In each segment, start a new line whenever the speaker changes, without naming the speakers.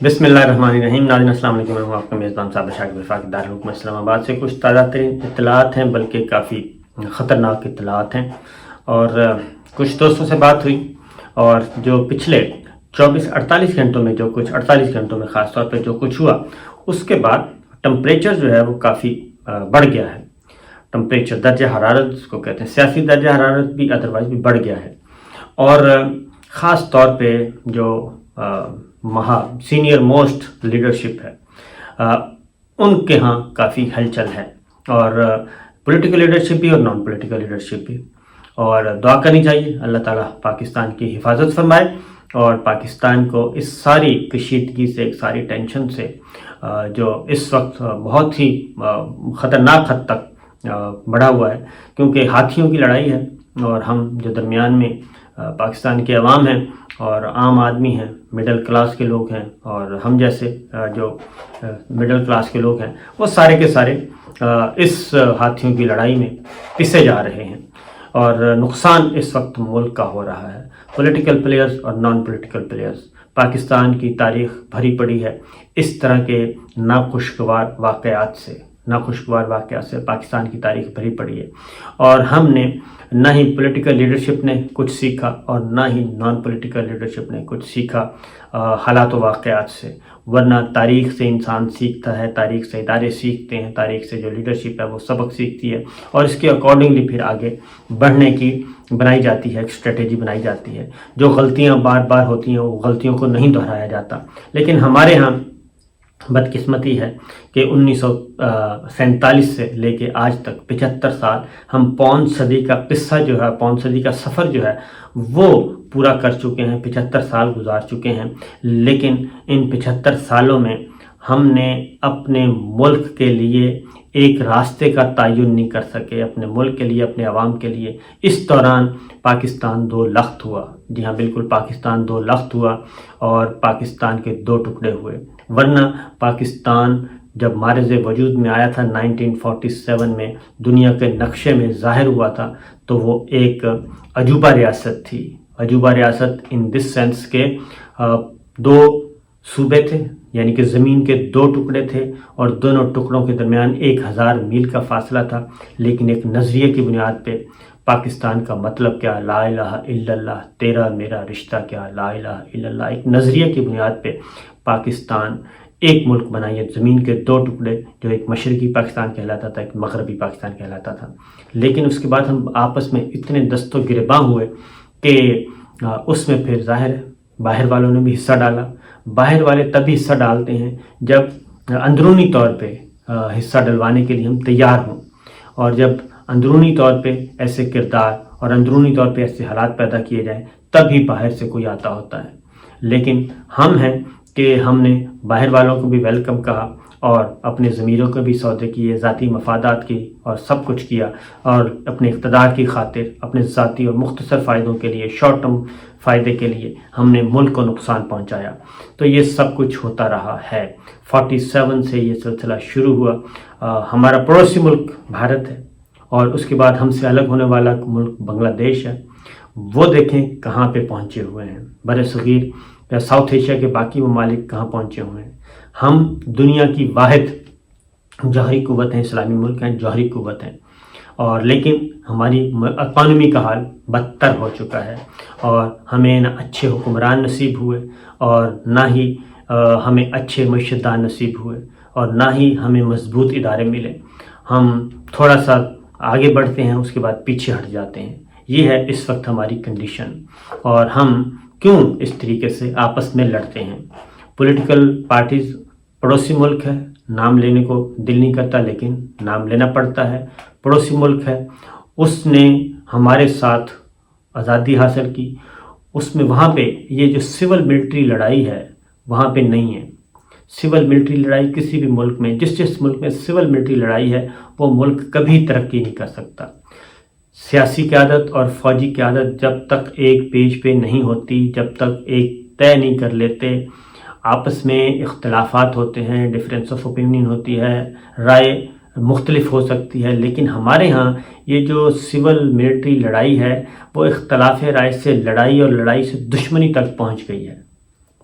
بسم اللہ الرحمن الرحیم. ناظرین السلام علیکم. میں ہوں آپ کا میزبان صاحب شاکر وفاقی دارالحکومت اسلام آباد سے. کچھ تازہ ترین اطلاعات ہیں، بلکہ کافی خطرناک اطلاعات ہیں، اور کچھ دوستوں سے بات ہوئی، اور جو پچھلے 48 گھنٹوں میں 48 گھنٹوں میں خاص طور پہ جو کچھ ہوا، اس کے بعد ٹمپریچر جو ہے وہ کافی بڑھ گیا ہے. ٹمپریچر درجہ حرارت جس کو کہتے ہیں، سیاسی درجہ حرارت بھی ادروائز بھی بڑھ گیا ہے، اور خاص طور پہ جو سینئر موسٹ لیڈرشپ ہے، ان کے ہاں کافی ہلچل ہے، اور پولیٹیکل لیڈرشپ بھی اور نان پولیٹیکل لیڈرشپ بھی. اور دعا کرنی چاہیے اللہ تعالیٰ پاکستان کی حفاظت فرمائے، اور پاکستان کو اس ساری کشیدگی سے، ایک ساری ٹینشن سے جو اس وقت بہت ہی خطرناک حد تک بڑھا ہوا ہے، کیونکہ ہاتھیوں کی لڑائی ہے، اور ہم جو درمیان میں پاکستان کے عوام ہیں اور عام آدمی ہیں، مڈل کلاس کے لوگ ہیں، اور ہم جیسے جو مڈل کلاس کے لوگ ہیں، وہ سارے کے سارے اس ہاتھیوں کی لڑائی میں پسے جا رہے ہیں، اور نقصان اس وقت ملک کا ہو رہا ہے. پولیٹیکل پلیئرز اور نان پولیٹیکل پلیئرز، پاکستان کی تاریخ بھری پڑی ہے اس طرح کے ناخوشگوار واقعات سے. پاکستان کی تاریخ بھری پڑی ہے، اور ہم نے نہ ہی پولیٹیکل لیڈرشپ نے کچھ سیکھا، اور نہ ہی نان پولیٹیکل لیڈرشپ نے کچھ سیکھا حالات و واقعات سے. ورنہ تاریخ سے انسان سیکھتا ہے، تاریخ سے ادارے سیکھتے ہیں، تاریخ سے جو لیڈرشپ ہے وہ سبق سیکھتی ہے، اور اس کے اکارڈنگلی پھر آگے بڑھنے کی بنائی جاتی ہے، ایک اسٹریٹجی بنائی جاتی ہے. جو غلطیاں بار بار ہوتی ہیں، وہ غلطیوں کو نہیں دہرایا جاتا. لیکن ہمارے ہاں بدقسمتی ہے کہ 1947 سے لے کے آج تک 75 سال ہم پون صدی کا قصہ جو ہے، پون صدی کا سفر جو ہے وہ پورا کر چکے ہیں. 75 سال گزار چکے ہیں، لیکن ان 75 سالوں میں ہم نے اپنے ملک کے لیے ایک راستے کا تعین نہیں کر سکے، اپنے ملک کے لیے، اپنے عوام کے لیے. اس دوران پاکستان دو لخت ہوا. جی ہاں، بالکل پاکستان دو لخت ہوا، اور پاکستان کے دو ٹکڑے ہوئے. ورنہ پاکستان جب مارز وجود میں آیا تھا 1947 میں، دنیا کے نقشے میں ظاہر ہوا تھا، تو وہ ایک عجوبہ ریاست تھی. عجوبہ ریاست ان دس سینس کے دو صوبے تھے، یعنی کہ زمین کے دو ٹکڑے تھے، اور دونوں ٹکڑوں کے درمیان 1000 میل کا فاصلہ تھا. لیکن ایک نظریے کی بنیاد پہ پاکستان کا مطلب کیا، لا الہ الا اللہ، تیرا میرا رشتہ کیا، لا الہ الا اللہ، ایک نظریے کی بنیاد پہ پاکستان ایک ملک بنا. یہ زمین کے دو ٹکڑے، جو ایک مشرقی پاکستان کہلاتا تھا، ایک مغربی پاکستان کہلاتا تھا. لیکن اس کے بعد ہم آپس میں اتنے دست و گریباں ہوئے کہ اس میں پھر ظاہر ہے باہر والوں نے بھی حصہ ڈالا. باہر والے تب حصہ ڈالتے ہیں جب اندرونی طور پہ حصہ ڈلوانے کے لیے ہم تیار ہوں، اور جب اندرونی طور پہ ایسے کردار اور اندرونی طور پہ ایسے حالات پیدا کیے جائیں، تب ہی باہر سے کوئی آتا ہوتا ہے. لیکن ہم ہیں کہ ہم نے باہر والوں کو بھی ویلکم کہا، اور اپنے ضمیروں کو بھی سودے کیے، ذاتی مفادات کی، اور سب کچھ کیا، اور اپنے اقتدار کی خاطر، اپنے ذاتی اور مختصر فائدوں کے لیے، شارٹ ٹرم فائدے کے لیے ہم نے ملک کو نقصان پہنچایا. تو یہ سب کچھ ہوتا رہا ہے. 47 سے یہ سلسلہ شروع ہوا. ہمارا پڑوسی ملک بھارت ہے، اور اس کے بعد ہم سے الگ ہونے والا ملک بنگلہ دیش ہے. وہ دیکھیں کہاں پہ پہنچے ہوئے ہیں. بر صغیر یا ساؤتھ ایشیا کے باقی ممالک کہاں پہنچے ہوئے ہیں. ہم دنیا کی واحد جوہری قوت ہیں، اسلامی ملک ہیں، جوہری قوت ہیں، اور لیکن ہماری اکانومی کا حال بدتر ہو چکا ہے، اور ہمیں نہ اچھے حکمران نصیب ہوئے، اور نہ ہی ہمیں اچھے معیشت دار نصیب ہوئے، اور نہ ہی ہمیں مضبوط ادارے ملے. ہم تھوڑا سا آگے بڑھتے ہیں، اس کے بعد پیچھے ہٹ جاتے ہیں. یہ ہے اس وقت ہماری کنڈیشن. اور ہم کیوں اس طریقے سے آپس میں لڑتے ہیں؟ پولیٹیکل پارٹیز، پڑوسی ملک ہے، نام لینے کو دل نہیں کرتا لیکن نام لینا پڑتا ہے. پڑوسی ملک ہے، اس نے ہمارے ساتھ آزادی حاصل کی. اس میں وہاں پہ یہ جو سول ملٹری لڑائی ہے وہاں پہ نہیں ہے. سول ملٹری لڑائی کسی بھی ملک میں، جس ملک میں سول ملٹری لڑائی ہے، وہ ملک کبھی ترقی نہیں کر سکتا. سیاسی قیادت اور فوجی قیادت جب تک ایک پیج پہ نہیں ہوتی، جب تک ایک طے نہیں کر لیتے، آپس میں اختلافات ہوتے ہیں، ڈفرینس آف اوپینین ہوتی ہے، رائے مختلف ہو سکتی ہے. لیکن ہمارے ہاں یہ جو سول ملٹری لڑائی ہے وہ اختلاف رائے سے لڑائی، اور لڑائی سے دشمنی تک پہنچ گئی ہے.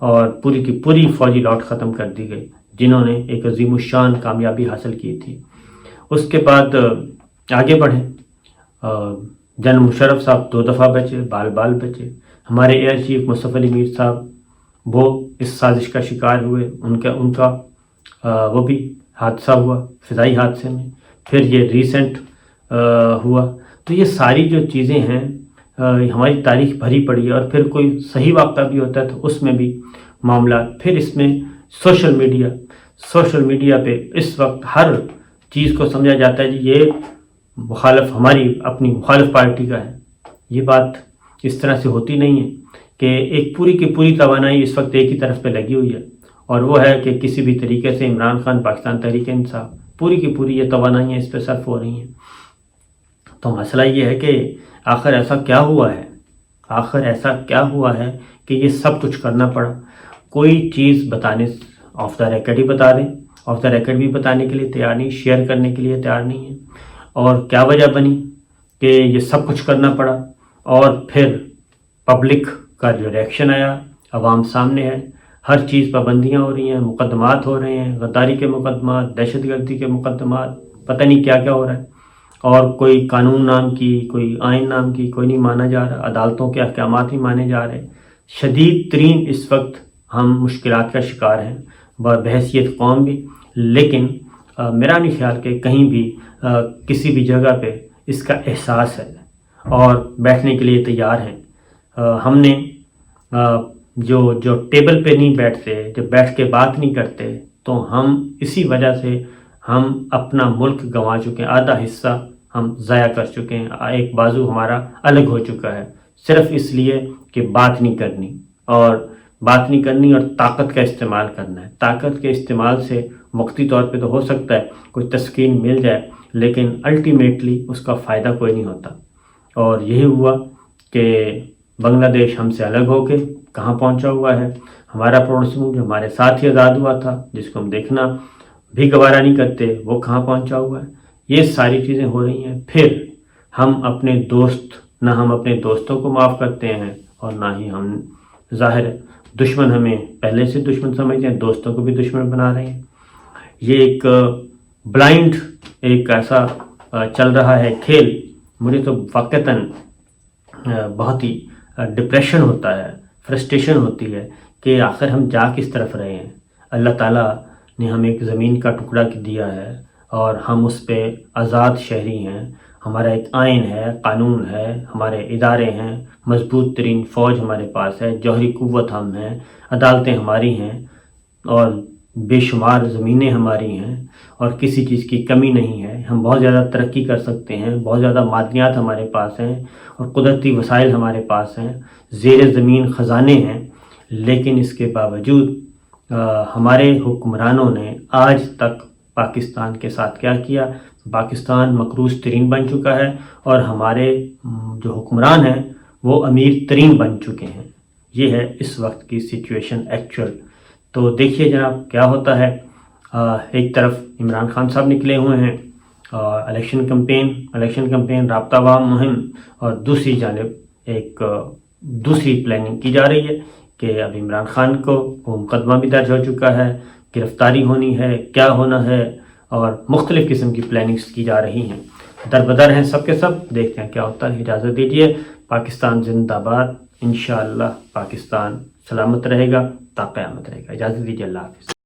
اور پوری کی پوری فوجی لوٹ ختم کر دی گئی جنہوں نے ایک عظیم الشان کامیابی حاصل کی تھی۔ اس کے بعد آگے بڑھیں، جنرل مشرف صاحب 2 دفعہ بچے، بال بچے۔ ہمارے ایئر چیف مصطفی علی میر صاحب وہ اس سازش کا شکار ہوئے، ان کا وہ بھی حادثہ ہوا فضائی حادثے میں۔ پھر یہ ریسنٹ ہوا۔ تو یہ ساری جو چیزیں ہیں ہماری تاریخ بھری پڑی ہے، اور پھر کوئی صحیح واقعہ بھی ہوتا ہے تو اس میں بھی معاملات۔ پھر اس میں سوشل میڈیا پہ اس وقت ہر چیز کو سمجھا جاتا ہے جی یہ مخالف ہماری اپنی مخالف پارٹی کا ہے۔ یہ بات اس طرح سے ہوتی نہیں ہے کہ ایک پوری کی پوری توانائی اس وقت ایک ہی طرف پہ لگی ہوئی ہے، اور وہ ہے کہ کسی بھی طریقے سے عمران خان پاکستان تحریک انصاف پوری کی پوری یہ توانائیاں اس پہ صرف ہو رہی ہیں۔ تو مسئلہ یہ ہے کہ آخر ایسا کیا ہوا ہے کہ یہ سب کچھ کرنا پڑا؟ کوئی چیز بتانے آف دا ریکارڈ ہی بتا دیں، آف دا ریکارڈ بھی بتانے کے لیے تیار نہیں، شیئر کرنے کے لیے تیار نہیں ہے۔ اور کیا وجہ بنی کہ یہ سب کچھ کرنا پڑا؟ اور پھر پبلک کا جو ریئیکشن آیا عوام سامنے ہے، ہر چیز پابندیاں ہو رہی ہیں، مقدمات ہو رہے ہیں، غداری کے مقدمات، دہشت گردی کے مقدمات، پتہ نہیں کیا کیا ہو رہا ہے، اور کوئی قانون نام کی، کوئی آئین نام کی کوئی نہیں مانا جا رہا، عدالتوں کے احکامات نہیں مانے جا رہے۔ شدید ترین اس وقت ہم مشکلات کا شکار ہیں بحیثیت قوم بھی، لیکن میرا نہیں خیال کہ کہیں بھی کسی بھی جگہ پہ اس کا احساس ہے اور بیٹھنے کے لیے تیار ہیں۔ ہم نے جو ٹیبل پہ نہیں بیٹھتے، جو بیٹھ کے بات نہیں کرتے، تو ہم اسی وجہ سے ہم اپنا ملک گنوا چکے ہیں، آدھا حصہ ہم ضائع کر چکے ہیں، ایک بازو ہمارا الگ ہو چکا ہے، صرف اس لیے کہ بات نہیں کرنی اور طاقت کا استعمال کرنا ہے۔ طاقت کے استعمال سے وقتی طور پہ تو ہو سکتا ہے کوئی تسکین مل جائے، لیکن الٹیمیٹلی اس کا فائدہ کوئی نہیں ہوتا۔ اور یہی ہوا کہ بنگلہ دیش ہم سے الگ ہو کے کہاں پہنچا ہوا ہے، ہمارا پڑوسی ملک جو ہمارے ساتھ ہی آزاد ہوا تھا، جس کو ہم دیکھنا بھی گوارا نہیں کرتے، وہ کہاں پہنچا ہوا ہے۔ یہ ساری چیزیں ہو رہی ہیں۔ پھر ہم اپنے دوستوں کو معاف کرتے ہیں، اور نہ ہی ہم ظاہر ہے دشمن ہمیں پہلے سے دشمن سمجھتے ہیں، دوستوں کو بھی دشمن بنا رہے ہیں۔ یہ ایک بلائنڈ ایک ایسا چل رہا ہے کھیل، مجھے تو واقعتاً بہت ہی ڈپریشن ہوتا ہے، فرسٹریشن ہوتی ہے کہ آخر ہم جا کس طرف رہے ہیں۔ اللہ تعالیٰ نے ہمیں ایک زمین کا ٹکڑا دیا ہے اور ہم اس پہ آزاد شہری ہیں، ہمارا ایک آئین ہے، قانون ہے، ہمارے ادارے ہیں، مضبوط ترین فوج ہمارے پاس ہے، جوہری قوت ہم ہیں، عدالتیں ہماری ہیں، اور بے شمار زمینیں ہماری ہیں، اور کسی چیز کی کمی نہیں ہے۔ ہم بہت زیادہ ترقی کر سکتے ہیں، بہت زیادہ معدنیات ہمارے پاس ہیں، اور قدرتی وسائل ہمارے پاس ہیں، زیر زمین خزانے ہیں، لیکن اس کے باوجود ہمارے حکمرانوں نے آج تک پاکستان کے ساتھ کیا کیا؟ پاکستان مقروض ترین بن چکا ہے، اور ہمارے جو حکمران ہیں وہ امیر ترین بن چکے ہیں۔ یہ ہے اس وقت کی سچویشن ایکچوئل۔ تو دیکھیے جناب کیا ہوتا ہے۔ ایک طرف عمران خان صاحب نکلے ہوئے ہیں الیکشن کمپین رابطہ عوام مہم، اور دوسری جانب ایک دوسری پلاننگ کی جا رہی ہے کہ اب عمران خان کو مقدمہ بھی درج ہو چکا ہے، گرفتاری ہونی ہے، کیا ہونا ہے، اور مختلف قسم کی پلاننگز کی جا رہی ہیں۔ دربدر ہیں سب کے سب، دیکھتے ہیں کیا ہوتا ہے۔ اجازت دیجیے، پاکستان زندہ باد، انشاءاللہ پاکستان سلامت رہے گا، تا قیامت رہے گا۔ اجازت دیجیے، اللہ حافظ۔